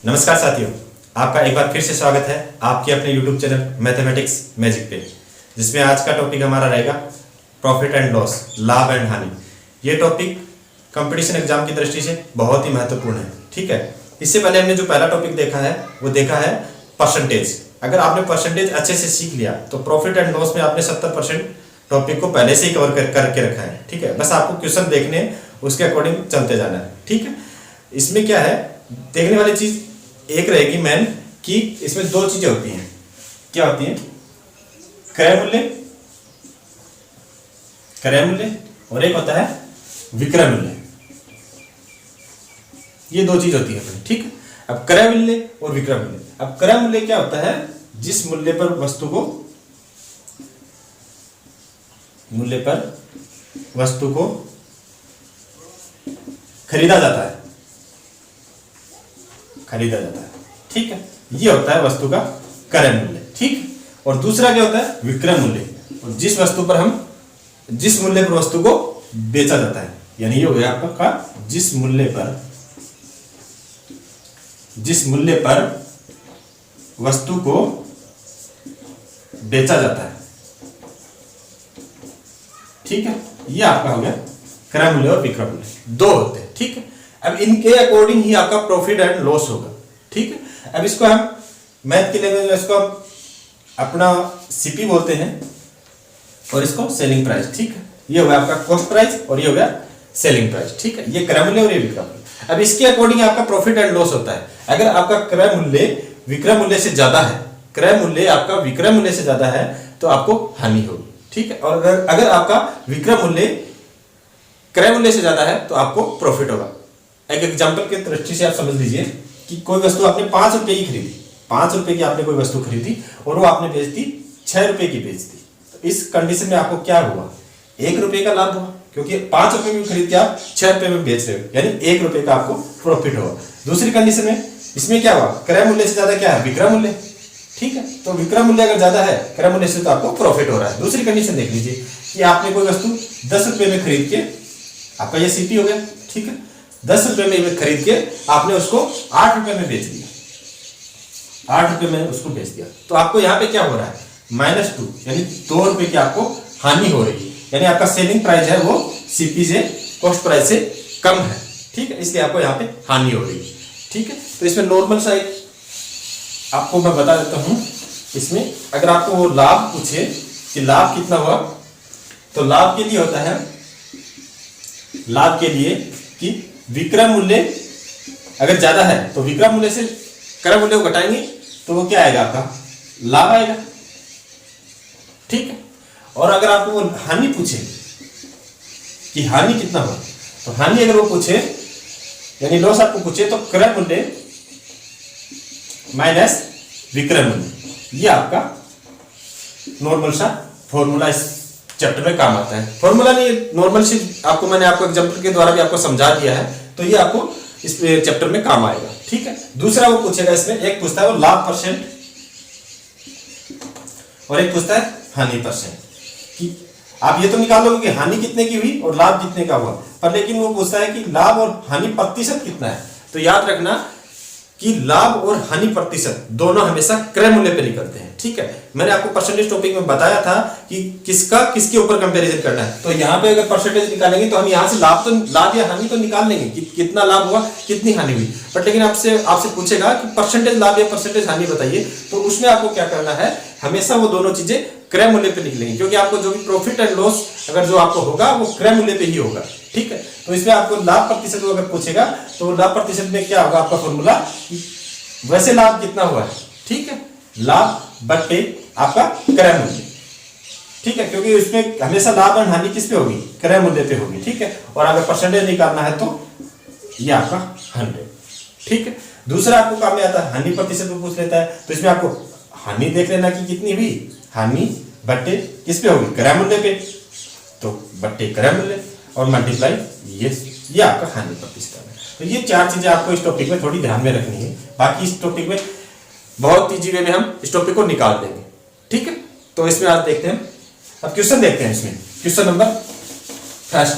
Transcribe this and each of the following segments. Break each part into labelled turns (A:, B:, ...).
A: नमस्कार साथियों, आपका एक बार फिर से स्वागत है आपके अपने YouTube चैनल मैथमेटिक्स मैजिक पे, जिसमें आज का टॉपिक हमारा रहेगा प्रॉफिट एंड लॉस, लाभ एंड हानि। ये टॉपिक कंपटीशन एग्जाम की दृष्टि से बहुत ही महत्वपूर्ण है। ठीक है, इससे पहले हमने जो पहला टॉपिक देखा है वो देखा है परसेंटेज। अगर आपने परसेंटेज अच्छे से सीख लिया तो प्रॉफिट एंड लॉस में आपने 70% टॉपिक को पहले से ही कवर करके रखा है। ठीक है, बस आपको क्वेश्चन देखने उसके अकॉर्डिंग चलते जाना है। ठीक है, इसमें क्या है, देखने वाली चीज एक रहेगी मेन कि इसमें दो चीजें होती हैं। क्या होती हैं? क्रय मूल्य और एक होता है विक्रय मूल्य। ये दो चीज होती है। ठीक है, अब क्रय मूल्य और विक्रय मूल्य। अब क्रय मूल्य क्या होता है? जिस मूल्य पर वस्तु को खरीदा जाता है। ठीक है, ये होता है वस्तु का क्रय मूल्य। ठीक है, और दूसरा क्या होता है? विक्रय मूल्य। और जिस मूल्य पर वस्तु को बेचा जाता है, यानी ये हो गया आपका जिस मूल्य पर वस्तु को बेचा जाता है। ठीक है, ये आपका हो गया क्रय मूल्य और विक्रय मूल्य, दो होते हैं। ठीक है, अब इनके अकॉर्डिंग ही आपका प्रॉफिट एंड लॉस होगा। ठीक है, अब इसको हम मैथ के लैंग्वेज में इसको अपना सीपी बोलते हैं और इसको सेलिंग प्राइस। ठीक है, ये हो गया आपका कॉस्ट प्राइस और ये हो गया सेलिंग प्राइस। ठीक है, ये क्रय मूल्य और ये विक्रय मूल्य। अब इसके अकॉर्डिंग आपका प्रॉफिट एंड लॉस होता है। अगर आपका क्रय मूल्य विक्रय मूल्य से ज्यादा है, क्रय मूल्य आपका विक्रय मूल्य से ज्यादा है तो आपको हानि होगी। ठीक है, और अगर आपका विक्रय मूल्य क्रय मूल्य से ज्यादा है तो आपको प्रॉफिट होगा। एक एग्जांपल के दृष्टि से आप समझ लीजिए कि कोई वस्तु आपने 5 रुपए की खरीदी, 5 रुपए की आपने कोई वस्तु खरीदी और वो आपने बेच दी 6 रुपए की बेच दी। तो इस कंडीशन में आपको क्या हुआ? 1 रुपए का लाभ हुआ, क्योंकि 5 रुपए में खरीद के आप 6 रुपए में बेच रहे हो, यानी 1 रुपए का आपको प्रॉफिट होगा। दूसरी कंडीशन में इसमें क्या हुआ? क्रय मूल्य से ज्यादा क्या है? विक्रय मूल्य। ठीक है, तो विक्रय मूल्य अगर ज्यादा है क्रय मूल्य से तो आपको प्रॉफिट हो रहा है। दूसरी कंडीशन देख लीजिए कि आपने कोई वस्तु 10 रुपए में खरीद के, आपका ये सीपी हो गया। ठीक है, 10 रुपए में खरीद के आपने उसको 8 रुपए में बेच दिया, 8 रुपए में उसको बेच दिया, तो आपको यहाँ पे क्या हो रहा है? -2, यानी 2 रुपए की आपको हानि हो रही है। यानी आपका सेलिंग प्राइस है वो सीपी से, कॉस्ट प्राइस से कम है। ठीक है, इसलिए आपको यहाँ पे हानि हो रही है। ठीक है, तो इसमें नॉर्मल सा एक आपको मैं बता देता हूं। इसमें अगर आपको वो लाभ पूछे कि लाभ कितना हुआ, तो लाभ के लिए होता है, लाभ के लिए कि विक्रय मूल्य अगर ज्यादा है तो विक्रय मूल्य से क्रय मूल्य को घटाएंगे तो वो क्या आएगा? आपका लाभ आएगा। ठीक है, और अगर आपको वो हानि पूछे कि हानि कितना हुआ, तो हानि अगर वो पूछे यानी लॉस आपको पूछे तो क्रय मूल्य माइनस विक्रय मूल्य, ये आपका नॉर्मल सा फॉर्मूला इस चैप्टर में काम आता है। फॉर्मूला नहीं, नॉर्मल सी मैंने आपको एग्जांपल के द्वारा भी आपको समझा दिया है, तो ये आपको इस चैप्टर में काम आएगा। ठीक है, दूसरा वो पूछेगा, इसमें एक पूछता है वो लाभ परसेंट और एक पूछता है हानि परसेंट, कि आप ये तो निकालोगे कि हानि कितने की हुई और लाभ कितने का हुआ, पर लेकिन वो पूछता है कि लाभ और हानि प्रतिशत कितना है। तो याद रखना कि लाभ और हानि प्रतिशत दोनों हमेशा क्रय मूल्य पे निकलते हैं। ठीक है, मैंने आपको परसेंटेज टॉपिक में बताया था कि किसके ऊपर कंपैरिजन करना है। तो यहाँ पे अगर परसेंटेज निकालेंगे तो हम यहाँ से लाभ या हानि तो निकाल लेंगे कि कितना लाभ हुआ, कितनी हानि हुई, बट लेकिन आपसे पूछेगा कि परसेंटेज लाभ या परसेंटेज हानि बताइए, तो उसमें आपको क्या करना है? हमेशा वो दोनों चीजें क्रय मूल्य पे निकलेंगी, क्योंकि आपको जो भी प्रॉफिट एंड लॉस अगर जो आपको होगा वो क्रय मूल्य पे ही होगा। ठीक है, तो इसमें आपको लाभ प्रतिशत अगर पूछेगा तो लाभ प्रतिशत में क्या होगा? आपका फॉर्मूला वैसे लाभ कितना हुआ है। ठीक है, लाभ बट्टे आपका क्रय मूल्य। ठीक है, क्योंकि इसमें हमेशा लाभ और हानि किस पे होगी? क्रय मूल्य पे होगी। ठीक है, और अगर परसेंटेज निकालना है तो ये आपका 100। ठीक है, दूसरा आपको काम में आता है हानि प्रतिशत को पूछ लेता है, तो इसमें आपको हानि देख लेना कि कितनी हुई, हानि बट्टे किस पे होगी? क्रय मूल्य पे, तो बट्टे क्रय मूल्य और मल्टीप्लाई ये आपका हानि प्रतिशत है। तो ये 4 चीजें आपको इस टॉपिक में थोड़ी ध्यान में रखनी है। बाकी इस टॉपिक में बहुत इजी वे में हम इस टॉपिक को निकाल देंगे। ठीक है, तो इसमें आज देखते हैं, अब क्वेश्चन देखते हैं। इसमें question number first,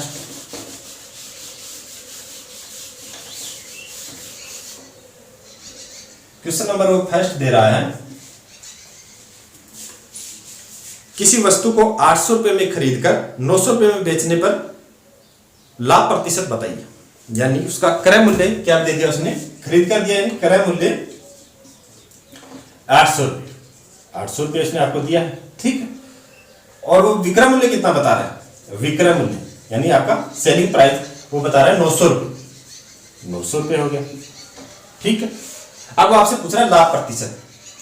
A: question number वो फर्स्ट दे रहा है, किसी वस्तु को 800 रुपए में खरीदकर 900 रुपए में बेचने पर लाभ प्रतिशत बताइए। यानी उसका क्रय मूल्य क्या दे दिया उसने, खरीद कर दिया, यानी क्रय मूल्य 800 रुपए, 800 रुपए उसने आपको दिया है, ठीक है। और वो विक्रय मूल्य कितना बता रहा है, विक्रय मूल्य यानी आपका सेलिंग प्राइस वो बता रहा है 900 रुपए, 900 रुपए हो गया, ठीक है। अब वो आपसे पूछ रहा है लाभ प्रतिशत।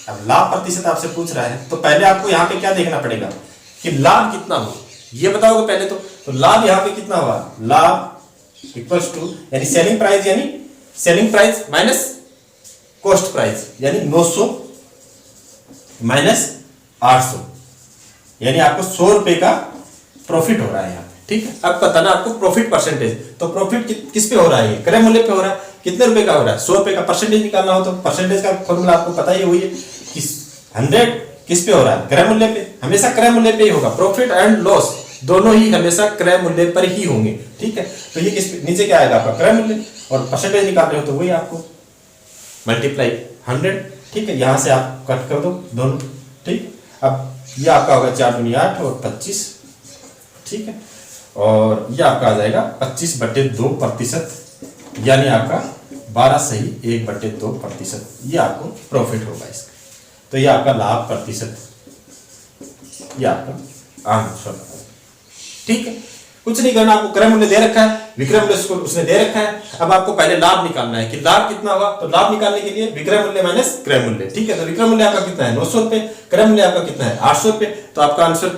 A: अब लाभ प्रतिशत आपसे पूछ रहा है तो पहले आपको यहाँ पे क्या देखना पड़ेगा कि लाभ कितना हो, ये बताओगे पहले तो लाभ यहाँ पे कितना हुआ, लाभ इक्वल्स टू यानी selling price minus cost price, यानी 900 माइनस 800, यानी आपको 100 रुपए का प्रॉफिट हो रहा है यहाँ, ठीक है। अब पता ना आपको प्रॉफिट परसेंटेज, तो प्रॉफिट किस पे हो रहा है, क्रय मूल्य पे हो रहा है, कितने रुपए का हो रहा है, 100 रुपए का। परसेंटेज निकालना हो तो परसेंटेज का फॉर्मूला आपको पता ही वही है कि 100 किस पे हो रहा है, क्रय मूल्य पे, हमेशा क्रय मूल्य पे ही होगा। प्रॉफिट एंड लॉस दोनों ही हमेशा क्रय मूल्य पर ही होंगे, ठीक है। तो ये किस नीचे क्या आएगा आपका क्रय मूल्य, और परसेंटेज निकाल रहे हो तो वही आपको मल्टीप्लाई 100, ठीक है। यहां से आप कट कर दो दोनों, ठीक। अब ये आपका होगा 4 दूनी 8 और 25, ठीक है। और ये आपका आ जाएगा 25/2%, यानी आपका 12 सही 1/2%, ये आपको प्रॉफिट होगा इसका। तो ये आपका लाभ प्रतिशत, ये आपका आंसर, ठीक है। कुछ नहीं करना, आपको क्रय मूल्य दे रखा है, विक्रय मूल्य उसने दे रखा है। अब आपको पहले लाभ निकालना है कि लाभ कितना होगा, तो लाभ निकालने के लिए विक्रय मूल्य माइनस क्रय मूल्य, ठीक है। तो विक्रय मूल्य आपका कितना है 900 रुपए, क्रय मूल्य आपका कितना है 800 रुपए, तो आपका आंसर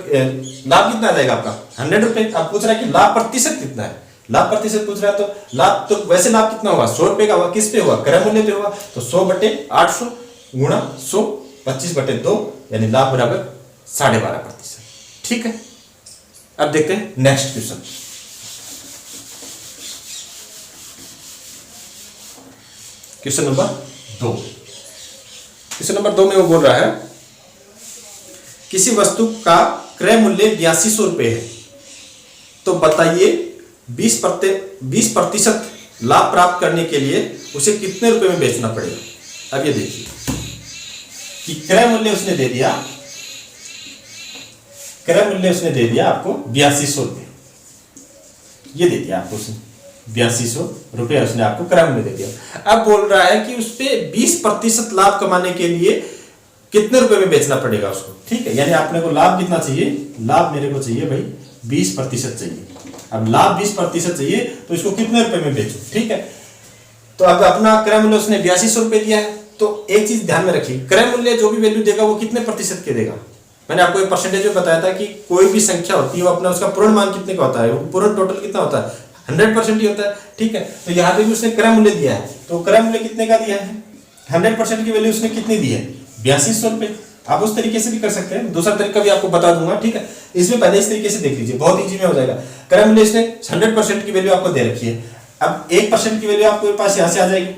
A: लाभ कितना आ जाएगा आपका 100 रुपए। आप पूछ रहा है कि लाभ प्रतिशत कितना है, लाभ प्रतिशत पूछ रहा है, तो लाभ तो वैसे लाभ कितना होगा 100 रुपए का होगा, किस पे हुआ क्रय मूल्य पे हुआ, तो 100/800 गुणा 100 25/2, यानी लाभ बराबर 12.5%, ठीक है। अब देखते हैं next question. Question number 2, question number 2 में वो बोल रहा है किसी वस्तु का क्रय मूल्य 8200 रुपए है, तो बताइए 20% लाभ प्राप्त करने के लिए उसे कितने रुपए में बेचना पड़ेगा। अब ये देखिए कि क्रय मूल्य उसने दे दिया, क्रय मूल्य उसने दे दिया आपको 8200 रुपये, ये दे दिया आपको उसने 8200 रुपये उसने आपको क्रय मूल्य दे दिया। अब बोल रहा है कि उस पे 20% लाभ कमाने के लिए कितने रुपए में बेचना पड़ेगा उसको, ठीक है। यानी आपने को लाभ कितना चाहिए, लाभ मेरे को चाहिए भाई 20% चाहिए। अब लाभ 20% चाहिए तो इसको कितने रुपए में बेचो, ठीक है। तो अब अपना क्रय मूल्य उसने 8200 रुपये दिया है, तो एक चीज ध्यान में रखिए, क्रय मूल्य जो भी वैल्यू देगा वो कितने प्रतिशत के देगा। मैंने आपको एक परसेंटेज में बताया था कि कोई भी संख्या होती है वो अपना उसका पूर्ण मान कितने का होता है, पूर्ण टोटल कितना होता है 100% ही होता है, ठीक है। तो यहाँ पे भी उसने क्रय मूल्य दिया है, तो क्रय मूल्य कितने का दिया है 100% की वैल्यू उसने कितनी दी है 8200 रुपये। आप उस तरीके से भी कर सकते हैं, दूसरा तरीका भी आपको बता दूंगा, ठीक है। इसमें पहले इस तरीके से देख लीजिए, बहुत इजी में हो जाएगा। क्रय मूल्य इसने 100% की वैल्यू आपको दे रखी है, अब 1% की वैल्यू आपके पास यहाँ से आ जाएगी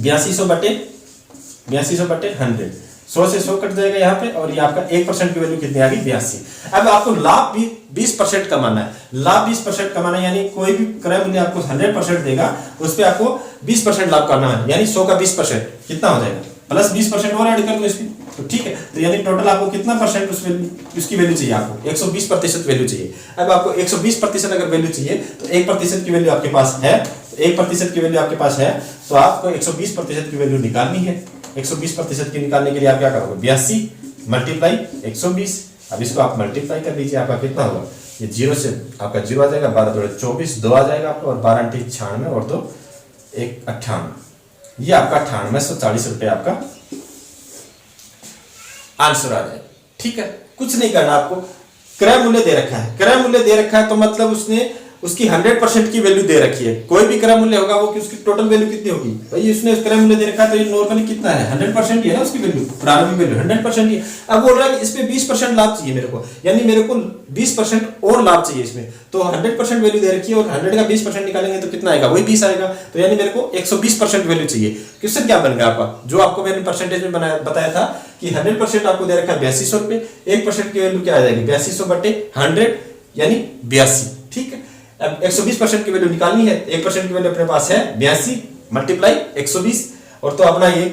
A: 8200/100, 100 से 100 कट जाएगा यहाँ पे, और ये आपका 1% की वैल्यू कितनी आ गई 82। अब आपको लाभ भी 20% कमाना है, लाभ 20% कमाना है, यानी कोई भी क्रय मूल्य आपको 100% देगा उस पर आपको 20% लाभ करना है, यानी 100 का 20% कितना हो जाएगा प्लस 20% और ऐड कर लो इसमें, तो ठीक है। तो यानी टोटल आपको कितना परसेंट उसकी वैल्यू चाहिए, आपको 120% वैल्यू चाहिए। अब आपको 120% अगर वैल्यू चाहिए तो 1% की वैल्यू आपके पास है, तो 1% की वैल्यू आपके पास है, तो आपको 120% की वैल्यू निकालनी है। 120% की निकालने के लिए आप क्या करोगे 82 × 120। अब इसको आप मल्टीप्लाई कर लीजिए, आपका कितना होगा, ये 0 से आपका 0 आ जाएगा, 12 × 24 2 आ जाएगा आपको, और 12 × 96 और 2 1 98, ये आपका 9840 रुपये आपका आंसर आ जाएगा, ठीक है। कुछ नहीं करना आपको, क्रय मूल्य दे रखा है, क्रय मूल्य दे रखा है तो मतलब उसने उसकी 100% की वैल्यू दे रखी है। कोई भी क्रय मूल्य होगा वो कि उसकी टोटल वैल्यू कितनी होगी भाई, उसने क्रय मूल्य दे रखा है तो ये नॉर्मली कितना है 100% ही है ना उसकी वैल्यू, प्रारंभिक वैल्यू 100% ही है। अब बोल रहा है इस पे 20% लाभ चाहिए मेरे को, यानी मेरे को 20% और लाभ चाहिए इसमें, तो 100% वैल्यू दे रखी है और 100 का 20% निकालेंगे तो कितना आएगा, वही 20 आएगा, तो यानी मेरे को 120% वैल्यू चाहिए। क्वेश्चन क्या बन गया आपका, जो आपको मैंने परसेंटेज में बताया था कि 100% आपको दे रखा है 8200 रुपये, 1% की वैल्यू क्या आ जाएगी 8200/100 यानी 82, ठीक है। अब 120% की वैल्यू निकालनी है, 1% की वैल्यू अपने पास है 82 × 120, और तो अपना ये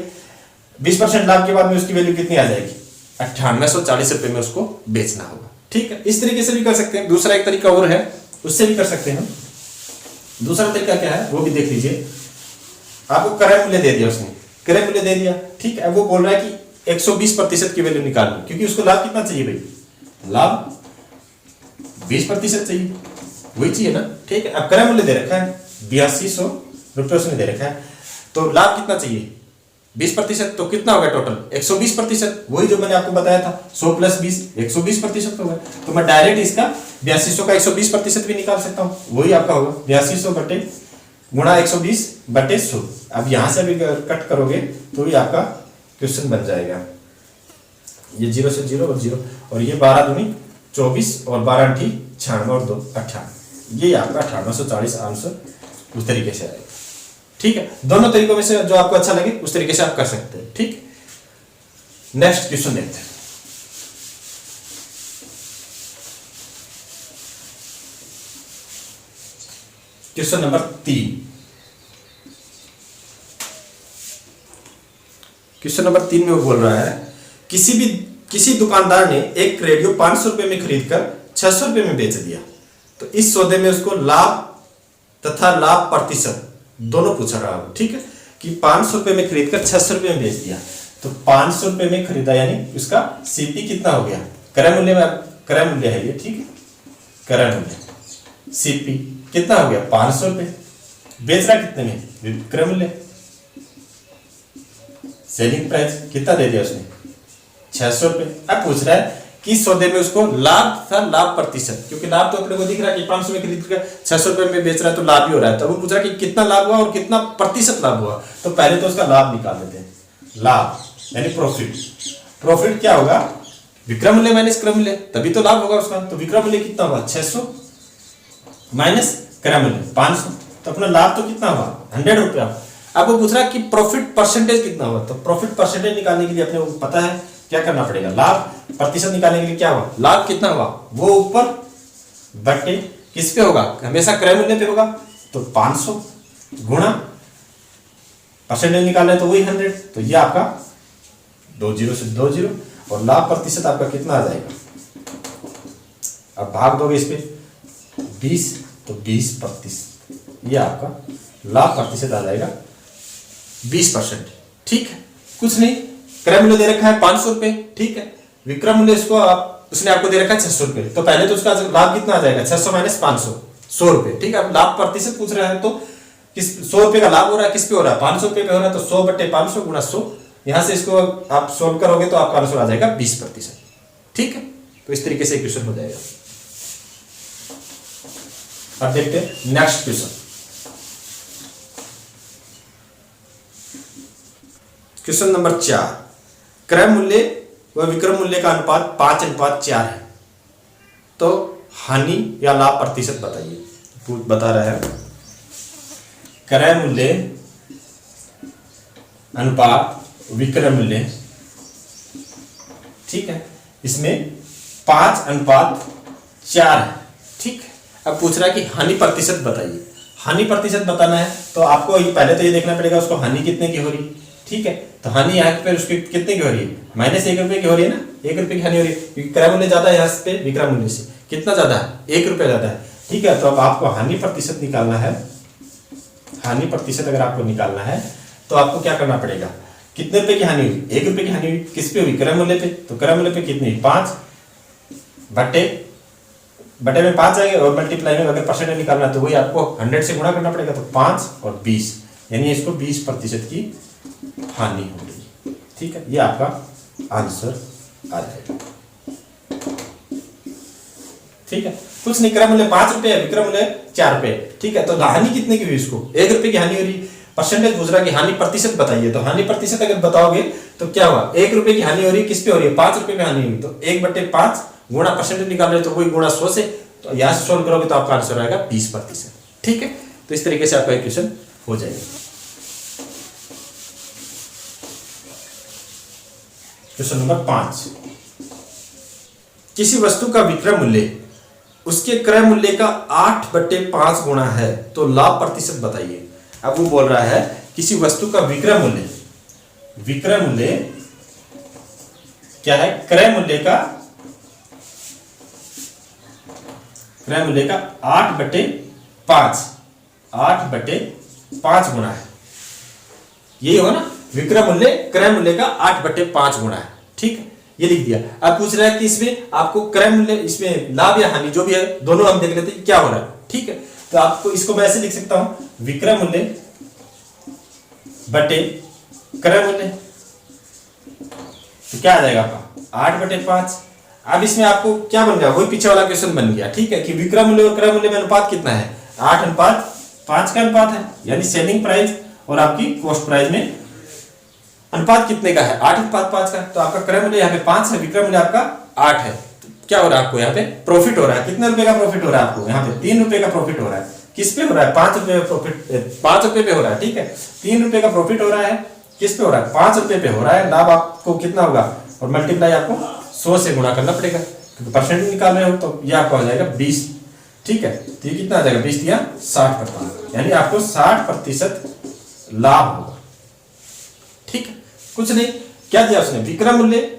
A: 20% लाभ के बाद में उसकी वैल्यू कितनी आ जाएगी, 9840 रुपए में उसको बेचना होगा। ठीक है, इस तरीके से भी कर सकते हैं। दूसरा एक तरीका और है, उससे भी कर सकते हैं। दूसरा तरीका क्या है वो भी देख लीजिए। आपको क्रय मूल्य दे दिया उसने, क्रय मूल्य दे दिया, ठीक है। वो बोल रहा है कि 120% की वैल्यू निकालनी, क्योंकि उसको लाभ कितना चाहिए भाई, लाभ 20% चाहिए, वही चाहिए ना। ठीक है, अब क्रय मूल्य दे रखा है 8200 रुपये उसने दे रखा है, तो लाभ कितना चाहिए 20%, तो कितना होगा टोटल 120%, वही जो मैंने आपको बताया था 100 + 20 120% होगा। तो मैं डायरेक्ट इसका 8200 का 120% भी निकाल सकता हूँ, वही आपका होगा 8200 बटे गुणा 120/100। अब यहां से भी कट करोगे तो भी आपका क्वेश्चन बन जाएगा। ये 0 से 0 और 0, और ये 12 दूनी 24 और 12 × 96 और 2 98, ये आपका 9840 आंसर उस तरीके से आएगा। ठीक है, दोनों तरीकों में से जो आपको अच्छा लगे उस तरीके से आप कर सकते हैं। ठीक, नेक्स्ट क्वेश्चन देखते हैं। Question number 3। क्वेश्चन नंबर 3 में वो बोल रहा है किसी दुकानदार ने एक रेडियो 500 रुपए में खरीदकर 600 रुपए में बेच दिया, तो इस सौदे में उसको लाभ तथा लाभ प्रतिशत दोनों पूछ रहा हूं। ठीक है, कि 500 रुपए में खरीदकर 600 रुपए में बेच दिया, तो 500 रुपए में खरीदा यानी उसका सीपी कितना हो गया, क्रय मूल्य में, क्रय मूल्य है ये। ठीक है, क्रय मूल्य सीपी कितना हो गया 500 रुपए, बेच रहा कितने में, क्रय मूल्य सेलिंग प्राइस कितना दे दिया उसने 600 रुपए। अब पूछ रहा है कि सौदे में उसको लाभ था लाभ प्रतिशत, क्योंकि लाभ तो अपने को दिख रहा है कि 500 में खरीद कर 600 रुपए में बेच रहा है तो लाभ ही हो रहा है। तो वो पूछ रहा है कि कितना लाभ हुआ और कितना प्रतिशत लाभ हुआ। तो पहले तो उसका लाभ निकाल लेते हैं, लाभ यानी प्रॉफिट। प्रॉफिट क्या होगा, विक्रय मूल्य माइनस क्रय मूल्य, तभी तो लाभ होगा उसका। तो विक्रय मूल्य कितना हुआ 600 माइनस क्रय मूल्य 500, तो अपना लाभ तो कितना हुआ 100 रुपया। अब वो पूछ रहा है कि प्रॉफिट परसेंटेज कितना हुआ, तो प्रॉफिट परसेंटेज निकालने के लिए अपने को पता है क्या करना पड़ेगा, लाभ प्रतिशत निकालने के लिए क्या हुआ, लाभ कितना हुआ वो ऊपर बटे किस पे होगा, हमेशा क्रय मूल्य पे होगा, तो 500 गुणा परसेंटेज निकालना है तो वही 100, तो ये आपका 20 से 20, और लाभ प्रतिशत आपका कितना आ जाएगा, अब भाग दोगे इस पे 20, तो 20%, ये आपका लाभ प्रतिशत आ जाएगा 20%। ठीक है, कुछ नहीं, क्रय मूल्य दे रखा है 500 रुपए, ठीक है, विक्रय मूल्य इसको उसने आपको दे रखा है 600 रुपए, तो पहले तो उसका लाभ कितना आ जाएगा 600 माइनस 500, 100 रुपए। ठीक है, अब लाभ प्रतिशत पूछ रहा है तो किस 100 रुपए का लाभ हो रहा है, किस पे हो रहा है 500 रुपए पे हो रहा है, तो 100 बटे 500 गुणा 100, यहां से इसको आप सोल्व करोगे तो आपका आंसर आ जाएगा 20%। ठीक है, तो इस तरीके से क्वेश्चन हो जाएगा। अब देखते हैं नेक्स्ट क्वेश्चन। क्वेश्चन नंबर 4, क्रय मूल्य व विक्रय मूल्य का अनुपात 5:4 है, तो हानि या लाभ प्रतिशत बताइए। बता रहा है क्रय मूल्य अनुपात विक्रय मूल्य, ठीक है, इसमें 5:4 है। ठीक है, अब पूछ रहा है कि हानि प्रतिशत बताइए। हानि प्रतिशत बताना है तो आपको पहले तो ये देखना पड़ेगा उसको हानि कितने की हो रही। ठीक है, तो हानि यहाँ पे उसकी कितने की हो रही है, -1 रुपए की हो रही है ना, 1 रुपए की हानि हो रही है, क्योंकि क्रय मूल्य ज्यादा है यहाँ पे विक्रय मूल्य से, कितना ज्यादा है 1 रुपया ज्यादा है। ठीक है, तो अब आपको हानि प्रतिशत निकालना है। हानि प्रतिशत अगर आपको निकालना है तो आपको क्या करना पड़ेगा, कितने रुपए की हानि हुई, 1 रुपए की हानि हुई, किस पे हुई, क्रय मूल्य पे, तो क्रय मूल्य पे कितनी 5 बटे में 5 आएगा, और मल्टीप्लाई में अगर परसेंटेज निकालना तो वही आपको 100 से गुणा करना पड़ेगा, तो 5 और 20, यानी इसको 20% की हानि हो रही। ठीक है, ये आपका आंसर आ जाएगा। ठीक है, कुछ नहीं, क्रय मूल्य 5 रुपए है, विक्रय मूल्य 4 रुपए। ठीक है, तो हानि कितने की हुई, इसको 1 रुपए की हानि हो रही, परसेंटेज पूछ रहा कि हानि प्रतिशत बताइए, तो हानि प्रतिशत अगर बताओगे तो क्या हुआ, 1 रुपए की हानि हो रही है, किस पे हो रही है 5 रुपए में हानि हुई, तो 1/5 गुणा परसेंटेज निकाल रहे तो वही गुणा 100 से, तो यहां से सोल्व करोगे तो आपका आंसर आएगा 20%। ठीक है, तो इस तरीके से आपका क्वेश्चन हो जाएगा। क्वेश्चन नंबर 5, किसी वस्तु का विक्रय मूल्य उसके क्रय मूल्य का 8/5 गुणा है, तो लाभ प्रतिशत बताइए। अब वो बोल रहा है किसी वस्तु का विक्रय मूल्य विक्रय मूल्य क्या है, क्रय मूल्य का 8/5 गुना है। यही होगा ना, विक्रय मूल्य क्रय मूल्य का 8/5 गुना है। ठीक है, ये लिख दिया। अब पूछ रहा है कि इसमें आपको क्रय मूल्य, इसमें लाभ या हानि जो भी है दोनों हम देख लेते हैं क्या हो रहा है। ठीक है, तो आपको इसको मैं ऐसे लिख सकता हूं, विक्रय मूल्य बटे क्रय मूल्य, तो क्या आ जाएगा आपका 8/5। अब इसमें आपको क्या बन गया, वही पीछे वाला क्वेश्चन बन गया। ठीक है, कि विक्रय मूल्य और क्रय मूल्य में अनुपात कितना है, 8:5 का अनुपात है, यानी सेलिंग प्राइस और आपकी कॉस्ट प्राइस में अनुपात कितने का है, 8:5 का। तो आपका क्रय मूल्य यहाँ पे 5 है, विक्रय मूल्य आपका 8 है। तो क्या हो रहा है आपको यहाँ पे प्रॉफिट हो रहा है, कितने रुपए का प्रॉफिट हो रहा है आपको यहाँ पे 3 रुपए का प्रॉफिट हो रहा है। किस पे हो रहा है, 5 रुपए प्रॉफिट, 5 रुपए पे हो रहा है। ठीक है, 3 रुपए का प्रॉफिट हो रहा है, किस पे हो रहा है, 5 रुपए पे हो रहा है। लाभ आपको कितना होगा, और मल्टीप्लाई आपको 100 से गुणा करना पड़ेगा, क्योंकि परसेंट निकाल रहे हो, तो ये आपका हो जाएगा 20। ठीक है, तो ये कितना आ जाएगा, 20 या 60%, यानी आपको 60% लाभ होगा। ठीक है, कुछ नहीं, क्या दिया उसने, विक्रय मूल्य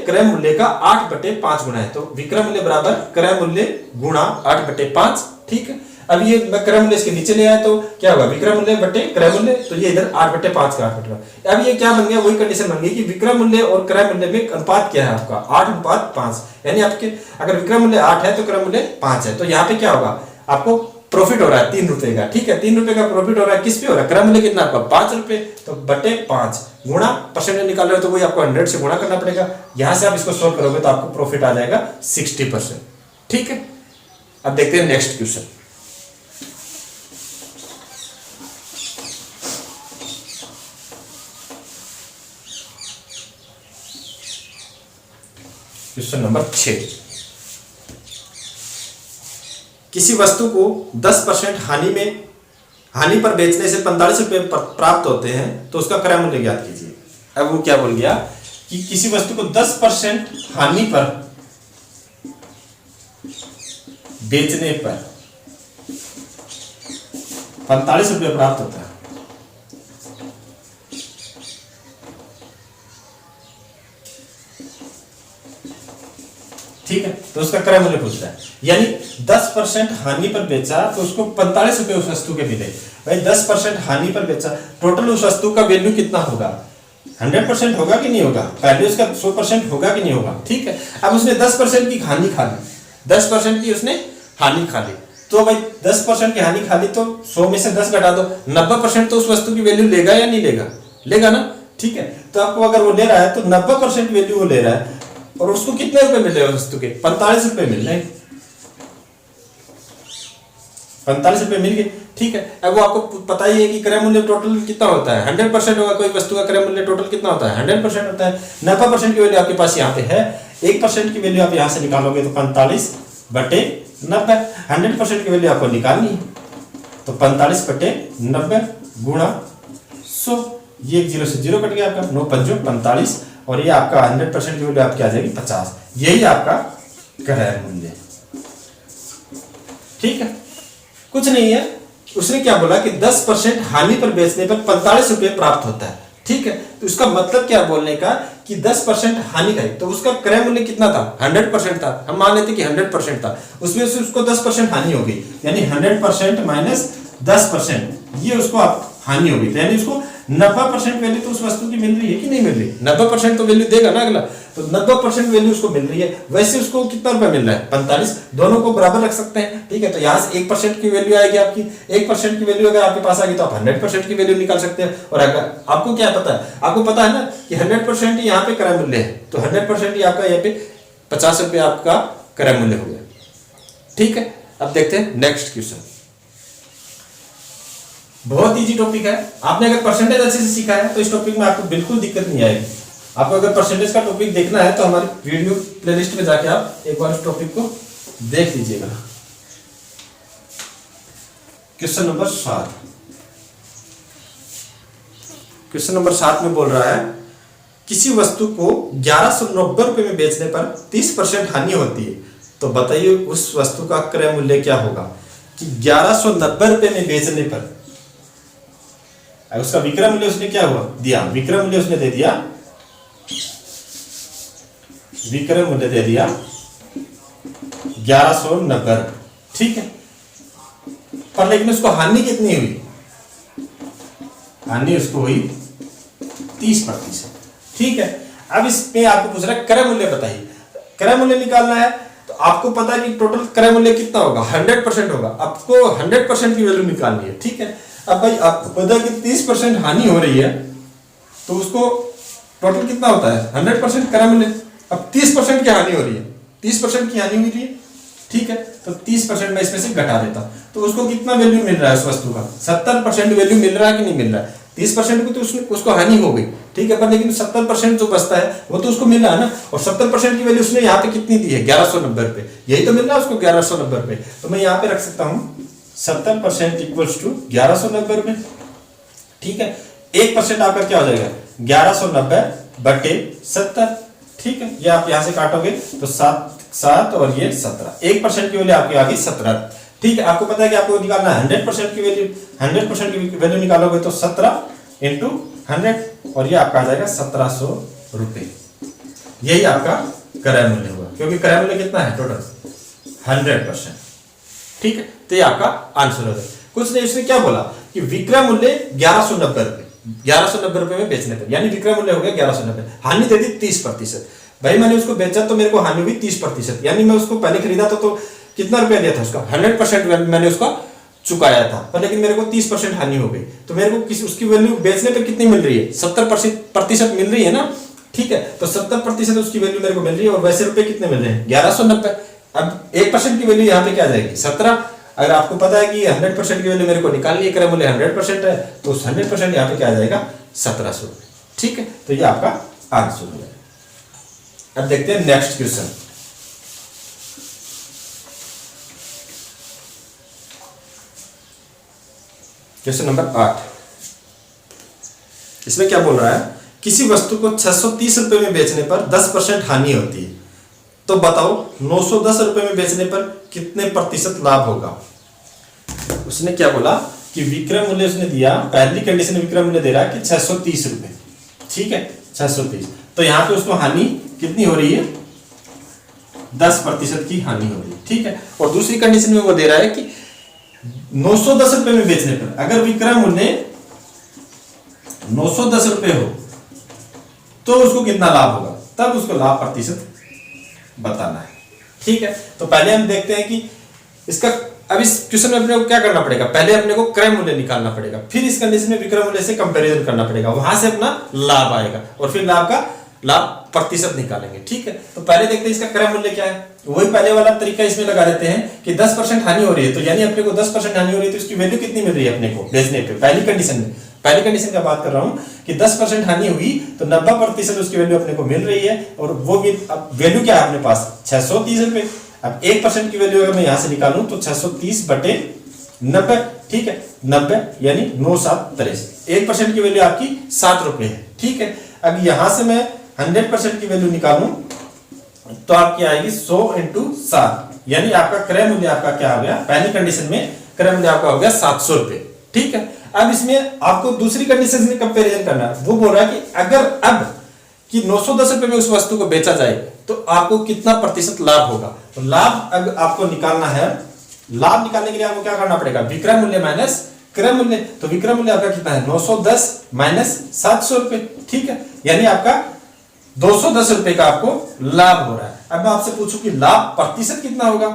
A: क्रय मूल्य का 8/5 गुना है, तो विक्रय मूल्य बराबर क्रय मूल्य गुणा 8/5। ठीक है, अब ये मैं क्रय मूल्य इसके नीचे ले आया तो क्या होगा, विक्रय मूल्य बटे क्रय मूल्य, तो ये इधर 8/5 का 8/5। अब ये क्या बन गया, वही कंडीशन बन गई कि विक्रय मूल्य और क्रय मूल्य में अनुपात क्या है आपका 8:5, यानी आपके अगर विक्रय मूल्य 8 है तो क्रय मूल्य 5 है, तो यहाँ पे क्या होगा, आपको प्रॉफिट हो रहा है 3 रुपए का। ठीक है, 3 रुपए का प्रॉफिट हो रहा है, किस पे हो रहा है, क्रय मूल्य कितना आपका 5 रुपए, तो बटे 5 गुणा परसेंटेज निकाल रहे हो तो वही आपको 100 से गुणा करना पड़ेगा। यहां से आप इसको सोल्व करोगे तो आपको प्रॉफिट आ जाएगा 60%। ठीक है, अब देखते हैं नेक्स्ट क्वेश्चन। क्वेश्चन नंबर 6, किसी वस्तु को 10% हानि पर बेचने से 45 रुपए प्राप्त होते हैं, तो उसका क्रय मूल्य ज्ञात कीजिए। अब वो क्या बोल गया कि किसी वस्तु को 10% हानि पर बेचने पर 45 रुपए प्राप्त होता है। ठीक है, तो उसका क्रय मूल्य पूछ रहा है, यानी 10% हानि पर बेचा तो उसको 45 रुपए उस वस्तु के मिले। भाई 10% हानि पर बेचा, टोटल उस वस्तु का वैल्यू कितना होगा, 100% होगा कि नहीं होगा, पहले उसका 100% होगा कि नहीं होगा। ठीक है, अब उसने 10% की हानि खा ली, 10% की उसने हानि खा ली, तो भाई 10% की हानि खा ली तो 100 में से 10 घटा दो, 90% तो उस वस्तु की वैल्यू लेगा या नहीं लेगा, लेगा ना। ठीक है, तो आपको अगर वो ले रहा है तो 90% वैल्यू वो ले रहा है, और उसको कितने रुपए मिल रहे हैं वस्तु के, 45 रुपए मिल रहे हैं, 45 रुपए मिल गए। ठीक है, अब वो आपको पता ही है कि क्रय मूल्य टोटल कितना होता है, 100% होगा, कोई वस्तु का क्रय मूल्य टोटल कितना होता है, 100% होता है। 90% की वैल्यू आपके पास यहाँ पे है, 1% की वैल्यू आप यहाँ से निकालोगे तो 45/90, 100% की वैल्यू आपको निकालनी है, तो 45/90 गुणा 100, ये 0 से 0 कट गया आपका, 9×5 = 45, और ये आपका 100% की वैल्यू आपकी आ जाएगी 50। यही आपका क्रय मूल्य। ठीक है, कुछ नहीं है, उसने क्या बोला कि 10% हानि पर बेचने पर 45 रुपए प्राप्त होता है। ठीक है, तो उसका मतलब क्या बोलने का कि 10% हानि का, तो उसका क्रय मूल्य कितना था, 100% था, हम मान लेते कि 100% था, उसमें से उसको 10% हानि हो गई, यानी 100% माइनस 10%, ये उसको हानि हो गई, यानी उसको 90% वैल्यू तो उस वस्तु की मिल रही है कि नहीं मिल रही, 90% तो वैल्यू देगा ना अगला, तो 90% वैल्यू उसको मिल रही है। वैसे उसको कितना रुपए मिल रहा है, 45, दोनों को बराबर रख सकते हैं। ठीक है, तो यहाँ से 1% की वैल्यू आएगी आपकी, 1% की वैल्यू अगर आपके पास आ गई तो आप 100% की वैल्यू निकाल सकते हैं। और अगर आपको क्या पता है, आपको पता है ना कि 100% यहाँ पे क्रय मूल्य है, तो 100% ही आपका यहाँ पे 50 रुपये आपका क्रय मूल्य हो गया। ठीक है, अब देखते हैं नेक्स्ट क्वेश्चन। बहुत इजी टॉपिक है, आपने अगर परसेंटेज अच्छे से सीखा है तो इस टॉपिक में आपको बिल्कुल दिक्कत नहीं आएगी। आपको अगर परसेंटेज का टॉपिक देखना है तो हमारी वीडियो प्लेलिस्ट में जाके आप एक बार इस टॉपिक को देख लीजिएगा। क्वेश्चन नंबर 7, क्वेश्चन नंबर 7 में बोल रहा है किसी वस्तु को 1190 रुपए में बेचने पर 30% हानि होती है, तो बताइए उस वस्तु का क्रय मूल्य क्या होगा। कि 1190 रुपए में बेचने पर अब उसका विक्रय मूल्य उसने क्या हुआ दिया, विक्रय मूल्य उसने दे दिया, विक्रय मूल्य दे दिया 1190, ठीक है। पर लेकिन उसको हानि कितनी हुई, हानि उसको हुई 30%, ठीक है। अब इसमें आपको पूछ रहा है क्रय मूल्य बताइए, क्रय मूल्य निकालना है तो आपको पता है कि टोटल क्रय मूल्य कितना होगा, 100% होगा, आपको 100% की वैल्यू निकालनी है, ठीक है। अब भाई आपको पता है कि 30% हानि हो रही है तो उसको टोटल कितना होता है 100% क्रय मूल्य। अब 30% की हानि हो रही है, 30% की हानि हुई रही है, ठीक है, तो 30% मैं इसमें से घटा देता हूं तो उसको कितना वैल्यू मिल रहा है उस वस्तु का, 70% वैल्यू मिल रहा है कि नहीं मिल रहा है। 30% को तो उसको हानि हो गई, ठीक है, पर लेकिन 70% जो बचता है वो तो उसको मिल रहा है ना, और 70% की वैल्यू उसने यहाँ पे कितनी दी है 1190 रुपए, यही तो मिल रहा है उसको 1190 रुपए। तो मैं यहाँ पे रख सकता हूँ 70% इक्वल्स टू 1190 रुपए, ठीक है। 1% आपका क्या हो जाएगा 1190 बटे 70, ठीक है। ये आप यहाँ से काटोगे तो 7 और ये 17, 1% की वैल्यू आपकी आ गई 17, ठीक है। आपको पता है कि आपको निकालना है 100% की वैल्यू, 100% की वैल्यू निकालोगे तो 17 इंटू 100 और ये आपका आ जाएगा 1700 रुपए, यही आपका क्रय मूल्य हुआ, क्योंकि क्रय मूल्य कितना है टोटल 100%, ठीक है। तो ये आपका आंसर हो जाएगा। कुछ नहीं, उसने क्या बोला कि विक्रय मूल्य 1190 रुपए, 1190 रुपए में बेचने पर, यानी विक्रय मूल्य हो गया 1190, हानि दे दी 30%। भाई मैंने उसको बेचा तो मेरे को हानि हुई 30%, यानी मैं उसको पहले खरीदा तो कितना रुपया दिया था उसका 100% मैंने उसका चुकाया था, पर लेकिन मेरे को 30% हानि हो गई, तो मेरे को किसी उसकी वैल्यू बेचने पे कितनी मिल रही है 70% मिल रही है ना, ठीक है। तो 70% उसकी वैल्यू मेरे को मिल रही है और वैसे रुपए कितने मिल रहे हैं 1190। अब 1% की वैल्यू यहाँ पे क्या आ जाएगी 17। अगर आपको पता है कि 100% की वैल्यू मेरे को निकालनी है, क्रय मूल्य 100% है, तो उस 100% यहाँ पे क्या आ जाएगा 1700 रुपए, ठीक है। तो ये आपका आंसर हो जाएगा। अब देखते हैं नेक्स्ट क्वेश्चन। क्वेश्चन नंबर 8, इसमें क्या बोल रहा है, किसी वस्तु को 630 रुपए में बेचने पर 10% हानि होती है, तो बताओ 910 रुपए में बेचने पर कितने प्रतिशत लाभ होगा। उसने क्या बोला कि विक्रय मूल्य उसने दिया, पहली कंडीशन में विक्रय मूल्य दे रहा है कि 630 रुपए, ठीक है 630, तो यहां पे उसको हानि कितनी हो रही है 10% की हानि हो रही है, ठीक है। और दूसरी कंडीशन में वो दे रहा है कि 910 रुपए में बेचने पर, अगर विक्रय मूल्य 910 रुपए हो तो उसको कितना लाभ होगा, तब उसको लाभ प्रतिशत बताना है, ठीक है। तो पहले हम देखते हैं कि इसका, अब इस क्वेश्चन में अपने को क्या करना पड़ेगा, पहले अपने को क्रय मूल्य निकालना पड़ेगा, फिर इस कंडीशन में विक्रय मूल्य से कंपैरिजन करना पड़ेगा, वहां से अपना लाभ आएगा और फिर लाभ प्रतिशत निकालेंगे, ठीक है। तो पहले देखते हैं इसका क्रय मूल्य क्या है, वही पहले वाला तरीका इसमें लगा देते हैं कि 10% हानि हो रही है, तो यानी अपने को 10% हानि हो रही है, तो इसकी वैल्यू कितनी मिल रही है अपने को बेचने पे, पहली कंडीशन का बात कर रहा हूं कि 10% हानि हुई तो 90% उसकी वैल्यू अपने को मिल रही है, और वो भी अब वैल्यू क्या है अपने पास 630 रुपए। अब 1% की वैल्यू अगर मैं यहां से निकालूं तो 630 बटे 90, ठीक है 90 यानी 9,7,13, 1% की वैल्यू आपकी 7 रुपए है, ठीक है। अब यहां से मैं 100% की वैल्यू निकालूं तो आपकी आएगी 100 इंटू 7, यानी आपका क्रय मूल्य आपका क्या आ गया, पहली कंडीशन में क्रय मूल्य आपका हो गया 700 रुपए, ठीक है। अब इसमें आपको दूसरी कंडीशन से कंपैरिजन करना है, वो बोल रहा है कि अगर अब कि 910 रुपए में उस वस्तु को बेचा जाए तो आपको कितना प्रतिशत लाभ होगा। तो लाभ अगर आपको निकालना है, लाभ निकालने के लिए आपको क्या करना पड़ेगा, विक्रय मूल्य माइनस क्रय मूल्य। तो विक्रय मूल्य आपका कितना है 910 माइनस 700 रुपए, ठीक है, यानी आपका 210 रुपए का आपको लाभ हो रहा है। अब मैं आपसे पूछूं कि लाभ प्रतिशत कितना होगा,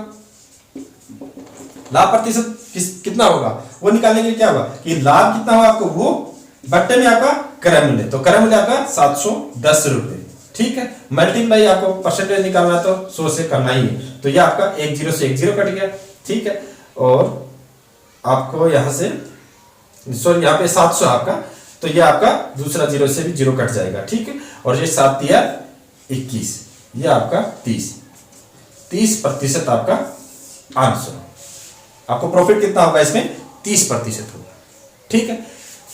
A: लाभ प्रतिशत कितना होगा, वो निकालने के लिए क्या होगा कि लाभ कितना होगा आपको, वो बट्टे में आपका क्रय मूल्य, तो क्रय मूल्य आपका 710 रुपए, ठीक है। मल्टीप्लाई आपको परसेंटेज निकालना तो 100 से करना ही है, तो ये आपका 1 0 से 1 0 कट गया, ठीक है। और आपको यहां से सॉरी यहाँ पे 700 आपका, तो ये आपका दूसरा 0 से भी 0 कट जाएगा, ठीक है। और ये 7 या 21, ये आपका 30% आपका आंसर। आपको प्रॉफिट कितना होगा इसमें 30% होगा, ठीक है।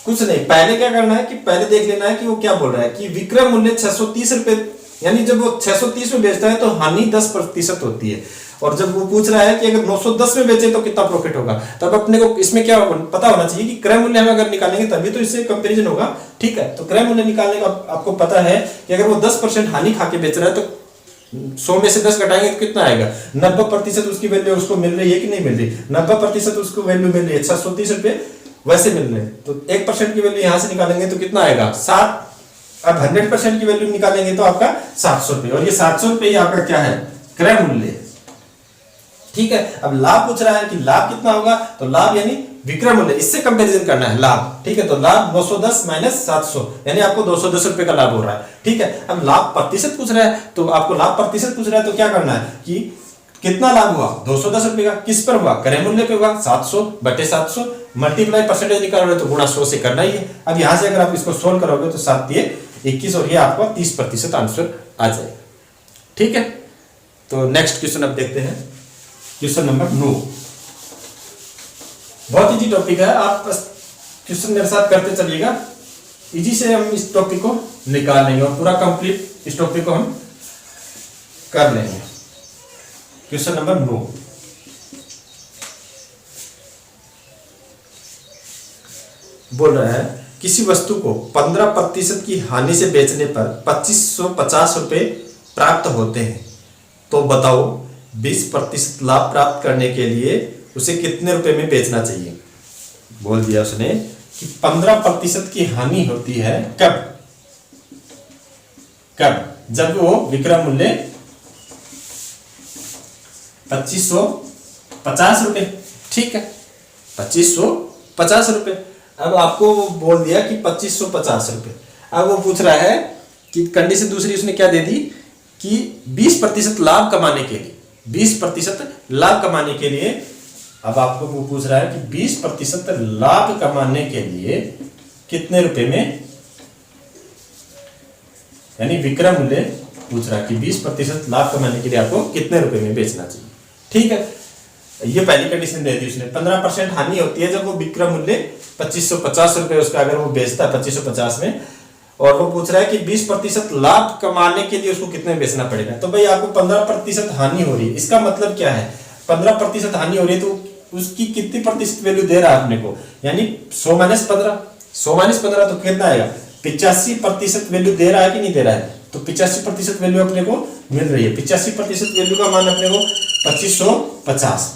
A: कुछ नहीं, पहले क्या करना है कि पहले देख लेना है कि वो क्या बोल रहा है कि विक्रय मूल्य 630 रुपए, यानी जब वो 630 में बेचता है तो हानि 10% होती है, और जब वो पूछ रहा है कि अगर 910 में बेचे तो कितना प्रॉफिट होगा, तब अपने को इसमें क्या पता होना चाहिए कि क्रय मूल्य हम अगर निकालेंगे तभी तो इससे कंपैरिजन होगा। ठीक है, तो क्रय मूल्य निकालने का आपको पता है कि अगर वो 10% हानि खा के बेच रहा है तो 100 में से 10 घटाएंगे तो कितना आएगा, 90% उसकी वैल्यू उसको मिल रही है कि नहीं मिल रही, 90% उसको वैल्यू मिल रही है, 630 रुपए वैसे मिल रहे हैं, तो 1% की वैल्यू यहां से निकालेंगे तो कितना आएगा 7। अब 100% की वैल्यू निकालेंगे तो आपका 700 रुपए, और ये 700 रुपए ही आपका क्या है, क्रय मूल्य। ठीक है, अब लाभ पूछ रहा है कि लाभ कितना होगा, तो लाभ यानी विक्रय मूल्य, इससे कंपैरिजन करना है लाभ। ठीक है, तो लाभ 910 माइनस 700 यानी आपको 210 रुपए का लाभ हो रहा है। ठीक है, अब लाभ प्रतिशत पूछ रहा है, तो आपको लाभ प्रतिशत पूछ रहा है तो क्या करना है कि कितना लाभ हुआ 210 रुपए का, किस पर हुआ, क्रय मूल्य पे हुआ, 700 बटे 700 मल्टीप्लाई परसेंटेज निकाल रहे तो गुणा 100 से करना ही है। अब यहां से अगर आप इसको सोल्व करोगे तो 7 21 और ये आपका 30% आंसर आ जाएगा। ठीक है, तो नेक्स्ट क्वेश्चन अब देखते हैं, क्वेश्चन नंबर 9। बहुत इजी टॉपिक है, आप बस क्वेश्चन मेरे साथ करते चलिएगा, इजी से हम इस टॉपिक को निकाल लेंगे और पूरा कंप्लीट इस टॉपिक को हम कर लेंगे। क्वेश्चन नंबर 9, बोल रहा है किसी वस्तु को 15% की हानि से बेचने पर 2550 रुपए प्राप्त होते हैं, तो बताओ 20% लाभ प्राप्त करने के लिए उसे कितने रुपए में बेचना चाहिए। बोल दिया उसने कि 15% की हानि होती है कब, जब वो विक्रय मूल्य 2550 रुपए। ठीक है, 2550 रुपए। अब आपको बोल दिया कि 2550 रुपए, अब वो पूछ रहा है कि कंडीशन दूसरी उसने क्या दे दी कि 20% लाभ कमाने के लिए, 20% लाभ कमाने के लिए, अब आपको वो पूछ रहा है कि 20% लाभ कमाने के लिए कितने रुपए में, यानी विक्रय मूल्य पूछ रहा है कि 20% लाभ कमाने के लिए आपको कितने रुपए में बेचना चाहिए। ठीक है, ये पहली कंडीशन दे दी उसने। 15% हानि होती है जब वो विक्रय मूल्य 2550 रुपए उसका अगर वो बेचता है 2550 में, और वो पूछ रहा है कि 20% लाभ कमाने के लिए उसको कितने बेचना पड़ेगा। तो भाई आपको 15% हानि हो रही है, इसका मतलब क्या है, 15% हानि हो रही है तो उसकी कितनी प्रतिशत वैल्यू दे रहा है अपने को, यानी 100 माइनस 15, 100 माइनस 15 तो कितना आएगा, 85% वैल्यू दे रहा है कि नहीं दे रहा है, तो 85% वैल्यू अपने को मिल रही है। 85% वैल्यू का मान अपने को 2550।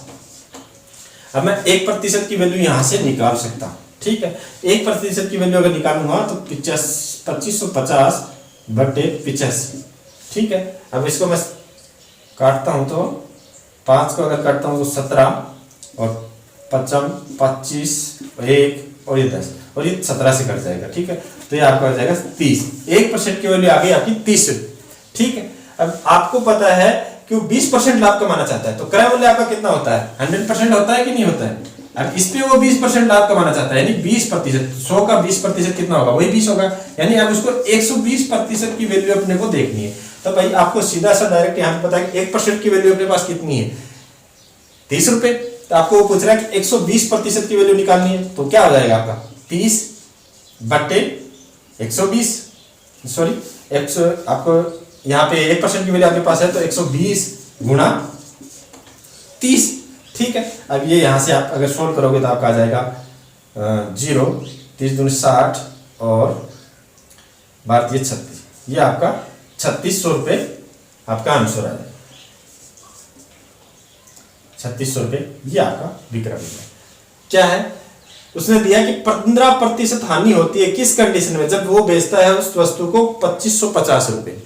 A: अब मैं 1% की वैल्यू यहां से निकाल सकता हूं। ठीक है, 1% की वैल्यू अगर निकालूंगा तो 2550 बटे 85। ठीक है, अब इसको मैं काटता हूं तो 5 को अगर काटता हूं तो 17 और 25 1 और ये 10 और ये 17 से कट जाएगा। ठीक है, तो ये आपका हो जाएगा 30। 1% की वैल्यू आ गई आपकी 30। ठीक है, अब आपको पता है कि वो 20% लाभ कमाना चाहता है, तो क्रय मूल्य आपका कितना होता है, 100% होता है कि नहीं होता है। अब इस पे वो 20% लाभ कमाना चाहता है, यानी 20%, 100 का 20% कितना होगा, वही 20 होगा, यानी अब उसको 120% की वैल्यू अपने को देखनी है। तो भाई आपको सीधा सा डायरेक्ट यहाँ पे पता है कि 1% की वैल्यू अपने पास कितनी है, 30 रुपए। तो आपको वो पूछ रहा है कि 120% की वैल्यू निकालनी है, तो क्या हो जाएगा आपका 30 बटे 120, सॉरी 100, आपको यहाँ पे 1% की वैल्यू आपके पास है तो 120 गुणा 30। ठीक है, अब ये यहां से आप अगर सोल्व करोगे तो आपका आ जाएगा 0, 30 दूनी 60 और 12 36, ये आपका 3600 रुपए आपका आंसर आ जाएगा। 3600 रुपए ये आपका विक्रय मूल्य क्या है। उसने दिया कि 15% हानि होती है किस कंडीशन में, जब वो बेचता है उस वस्तु को 2550 रुपए।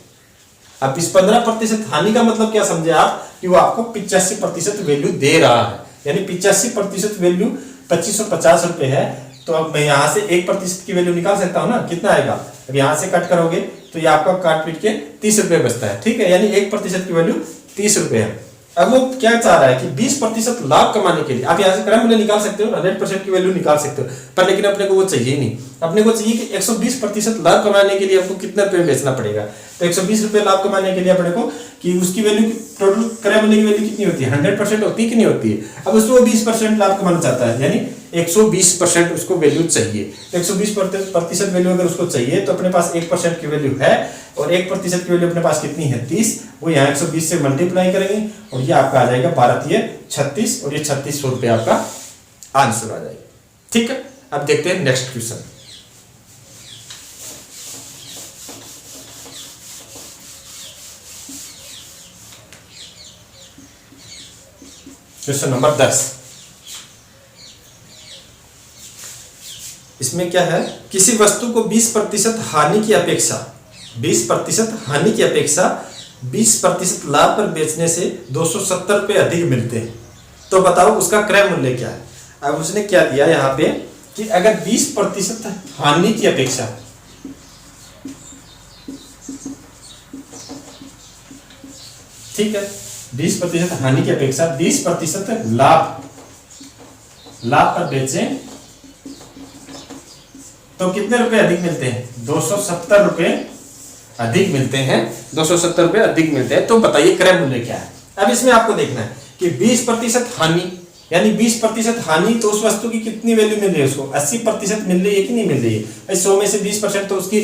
A: अब इस 15% हानि का मतलब क्या समझे आप, कि वो आपको 85% वैल्यू दे रहा है, यानी 85% वैल्यू 2550 रुपए है। तो अब मैं यहां से 1% की वैल्यू निकाल सकता हूं ना, कितना आएगा, अब यहां से कट करोगे तो ये आपका काट पीट के 30 रुपए बचता है। ठीक है, यानी 1% की वैल्यू 30 रुपए है। अब वो क्या चाह रहा है कि 20% लाभ कमाने के लिए आप यहाँ से क्रय मूल्य निकाल सकते हो, 100% की वैल्यू निकाल सकते हो, पर लेकिन अपने को वो चाहिए नहीं। अपने को चाहिए कि 120% लाभ कमाने के लिए आपको कितने रुपए बेचना पड़ेगा। तो 120 रुपए लाभ कमाने के लिए अपने को कि उसकी वैल्यू टोटल क्रय मूल्य की वैल्यू कितनी होती है, 100% होती है कि नहीं होती है। अब उसको 20% लाभ कमाना चाहता है, यानी 120% उसको वैल्यू चाहिए। 120% वैल्यू अगर उसको चाहिए तो अपने पास 1% की वैल्यू है, और 1% की वैल्यू अपने पास कितनी है 30, वो यहाँ 120 से मल्टीप्लाई करेंगे और ये आपका आ जाएगा 12×36 और ये 3600 रुपये आपका आंसर आ जाएगा। ठीक है, अब देखते हैं नेक्स्ट क्वेश्चन। Question number 10। इसमें क्या है, किसी वस्तु को 20% हानि की अपेक्षा 20% हानि की अपेक्षा 20% लाभ पर बेचने से 270 रुपये अधिक मिलते हैं, तो बताओ उसका क्रय मूल्य क्या है। अब उसने क्या दिया यहाँ पे कि अगर 20% हानि की अपेक्षा, ठीक है, 20% हानि की अपेक्षा 20% लाभ पर बेचें तो कितने रुपए अधिक मिलते हैं, 270 रुपए अधिक मिलते हैं, 270 रुपए अधिक मिलते हैं। तो बताइए क्रय मूल्य क्या है। अब इसमें आपको देखना है कि 20% हानि, यानी 20% हानि, तो उस वस्तु की कितनी वैल्यू मिल रही है उसको, 80% मिल रही है कि नहीं मिल रही है। 100 में से 20% तो उसकी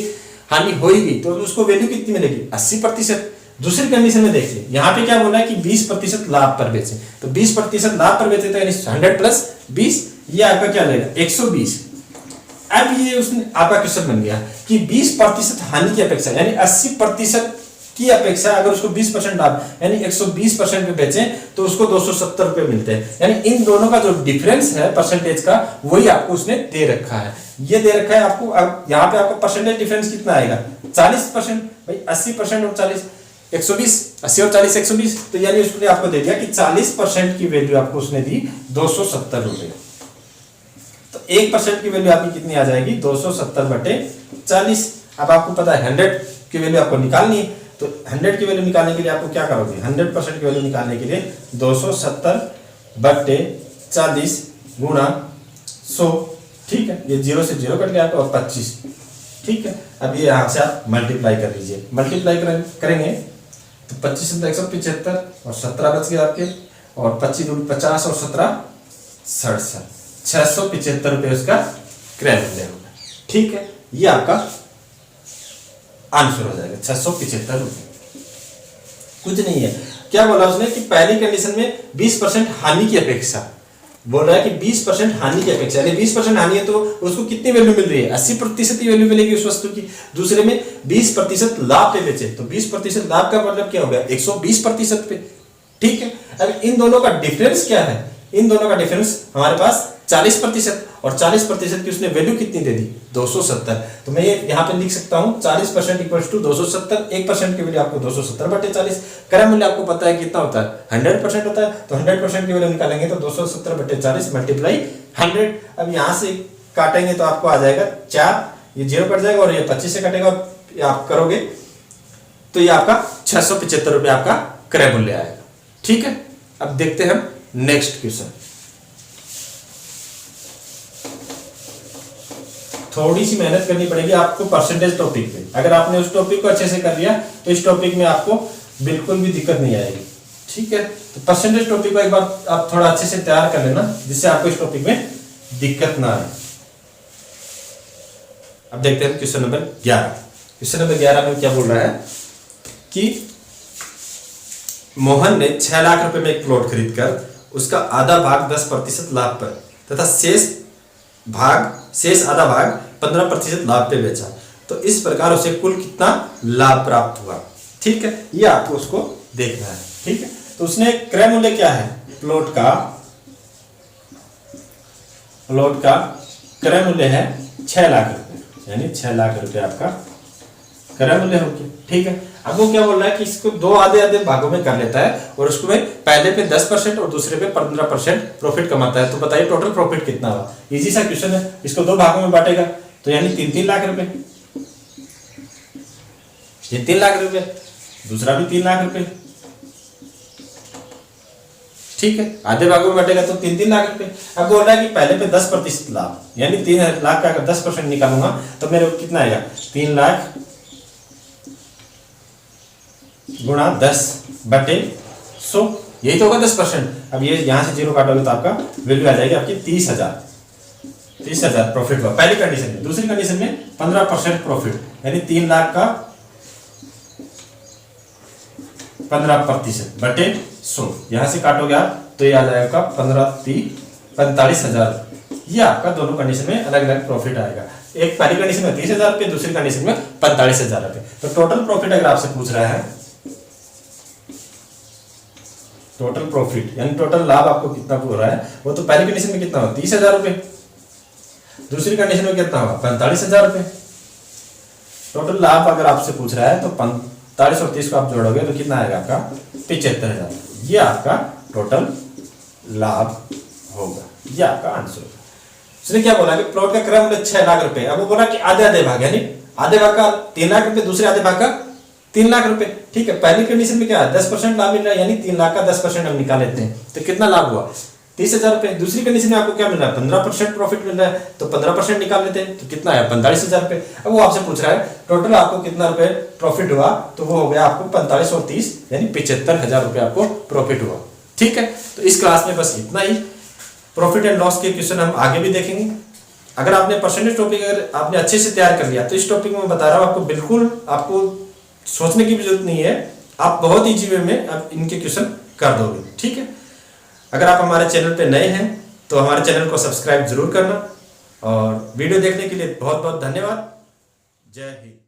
A: हानि हो ही गई, तो उसको वैल्यू कितनी मिलेगी, 80%। दूसरी कंडीशन में देखिए, यहाँ पे क्या बोला है कि 20% लाभ पर बेचें, तो 20% लाभ पर बेचे तो यानी 100 + 20, ये आपका क्या लेगा 120। अब ये उसने आपका क्वेश्चन बन गया कि 20% हानि की अपेक्षा यानी 80% की अपेक्षा अगर उसको 20% लाभ यानी 120% पे बेचें तो उसको 270 रुपए मिलते हैं। यानी इन दोनों का जो डिफरेंस है परसेंटेज का, वही आपको उसने दे रखा है। ये दे रखा है आपको। अब यहाँ पे आपका परसेंटेज डिफरेंस कितना आएगा, 40%। भाई 80% और 40, 120, 80 और 40 120, तो यानी उसने आपको दे दिया कि 40% की वैल्यू आपको उसने दी 270 रुपए। तो 1% की वैल्यू आपकी कितनी आ जाएगी, 270/40। अब आपको पता है 100 की वैल्यू आपको निकालनी है, तो 100 की वैल्यू निकालने के लिए आपको क्या करोगे, 100% की वैल्यू निकालने के लिए 270/40 गुणा 100। ठीक है, ये 0 से 0 कट गया आपको, और 25। ठीक है, अब ये यहाँ से आप मल्टीप्लाई कर लीजिए। मल्टीप्लाई करेंगे तो 25 से 175 और 17 बच गए आपके, और 25 दूनी 50 और 17 67, 675 रुपये उसका क्रय मूल्य होगा। ठीक है, ये आपका आंसर हो जाएगा 675 रुपये। कुछ नहीं है, क्या बोला उसने कि पहली कंडीशन में 20% हानि की अपेक्षा, बोल रहा है कि 20% हानि की अपेक्षा, यानी 20% हानि है तो उसको कितनी वैल्यू मिल रही है, 80% की वैल्यू मिलेगी उस वस्तु की। दूसरे में 20% लाभ पे बेचे, तो 20% लाभ का मतलब क्या हो गया, 120% पे। ठीक है, अब इन दोनों का डिफरेंस क्या है, इन दोनों का डिफरेंस हमारे पास 40%, और 40% की उसने वैल्यू कितनी दे दी, 270। तो मैं ये यहाँ पे लिख सकता हूँ 40% = 270। 1% की वैल्यू आपको 270/40। क्रय मूल्य आपको पता है कितना होता है, 100% होता है, तो 100% की वैल्यू निकालेंगे तो 270/40 × 100। अब यहाँ से काटेंगे तो आपको आ जाएगा 4, ये 0 कट जाएगा और ये 25 से कटेगा, और आप करोगे तो ये आपका 675 रुपये आपका क्रय मूल्य आएगा। ठीक है, अब देखते हैं हम नेक्स्ट क्वेश्चन। थोड़ी सी मेहनत करनी पड़ेगी आपको परसेंटेज टॉपिक पे। अगर आपने उस टॉपिक को अच्छे से कर लिया तो इस टॉपिक में आपको बिल्कुल भी दिक्कत नहीं आएगी। ठीक है, तो परसेंटेज टॉपिक को एक बार आप थोड़ा अच्छे से तैयार कर लेना, जिससे आपको इस टॉपिक में दिक्कत ना आए। अब देखते हैं क्वेश्चन नंबर 11। क्वेश्चन नंबर 11 में क्या बोल रहा है कि मोहन ने 6 लाख रुपए में एक प्लॉट खरीदकर उसका आधा भाग 10% लाभ पर तथा शेष आधा भाग 15% लाभ पे बेचा, तो इस प्रकार उसे कुल कितना लाभ प्राप्त हुआ। ठीक है, ये आपको उसको देखना है। ठीक है, तो उसने क्रय मूल्य क्या है, प्लॉट का क्रय मूल्य है 6 लाख रुपए, यानी 6 लाख रुपए आपका क्रय मूल्य हो गया। ठीक है, अब वो क्या बोल रहा है कि इसको 2 आधे भागों में कर लेता है और उसको में पहले पे 10% और दूसरे पे 15% प्रॉफिट कमाता है। तो बताइए टोटल प्रॉफिट कितना हुआ। इजी सा क्वेश्चन है, इसको 2 भागों में बांटेगा तो यानी 3-3 लाख रुपए, ये 3 लाख रुपए, दूसरा भी 3 लाख रुपए। ठीक है, आधे भागों में बांटेगा तो 3-3 लाख रुपए। अब बोल रहा है कि पहले पे 10% लाभ, यानी 3 लाख का अगर 10% निकालूंगा तो मेरे को कितना आएगा, 3 लाख गुणा 10/100, यही तो होगा 10%। अब ये यहां से 0 काटोगे तो आपका वैल्यू आ जाएगी आपकी 30,000 प्रॉफिट हुआ पहली कंडीशन में। दूसरी कंडीशन में 15% प्रॉफिट, यानी 3 लाख का 15% बटे 100, यहां से काटोगे आप तो ये आ जाएगा 45,000। ये आपका दोनों कंडीशन में अलग अलग प्रॉफिट आएगा। एक पहली कंडीशन में 30,000 रुपये, दूसरी कंडीशन में 45,000 रुपये। तो टोटल प्रॉफिट अगर आपसे पूछ रहा है, टोटल प्रॉफिट यानी टोटल लाभ आपको कितना हो रहा है, वो तो पहली कंडीशन में कितना होगा 30,000 रुपये, दूसरी कंडीशन में कितना होगा 45,000 रुपये। टोटल लाभ अगर आपसे पूछ रहा है तो 45 और 30 को आप जोड़ोगे तो कितना आएगा आपका 75,000। ये आपका टोटल लाभ होगा, ये आपका आंसर होगा। उसने क्या बोला कि प्लॉट का क्रय मूल्य 6 लाख रुपए। अब वो बोला कि आधे आधे भाग, यानी आधे भाग का 3 लाख रुपए, दूसरे आधे भाग का 3 लाख रुपए। ठीक है, पहली कंडीशन में क्या है 10% लाभ मिल रहा है, यानी 3 लाख का 10% हम निकाल लेते हैं तो कितना लाभ हुआ 30,000 रुपए। दूसरी कंडीशन में आपको क्या मिल रहा है 15% प्रॉफिट मिल रहा है, तो 15% निकाल लेते हैं तो कितना है 45,000 रुपए। अब वो आपसे पूछ रहा है टोटल आपको कितना रुपए प्रॉफिट हुआ, तो वो हो गया आपको 45 और 30 यानी 75,000 रुपए आपको प्रॉफिट हुआ। ठीक है, तो इस क्लास में बस इतना ही। प्रॉफिट एंड लॉस के क्वेश्चन हम आगे भी देखेंगे। अगर आपने परसेंटेज टॉपिक अगर आपने अच्छे से तैयार कर लिया तो इस टॉपिक में मैं बता रहा हूँ आपको बिल्कुल आपको सोचने की भी जरूरत नहीं है, आप बहुत ईजी वे में आप इनके क्वेश्चन कर दोगे। ठीक है, अगर आप हमारे चैनल पे नए हैं तो हमारे चैनल को सब्सक्राइब जरूर करना, और वीडियो देखने के लिए बहुत बहुत धन्यवाद। जय हिंद।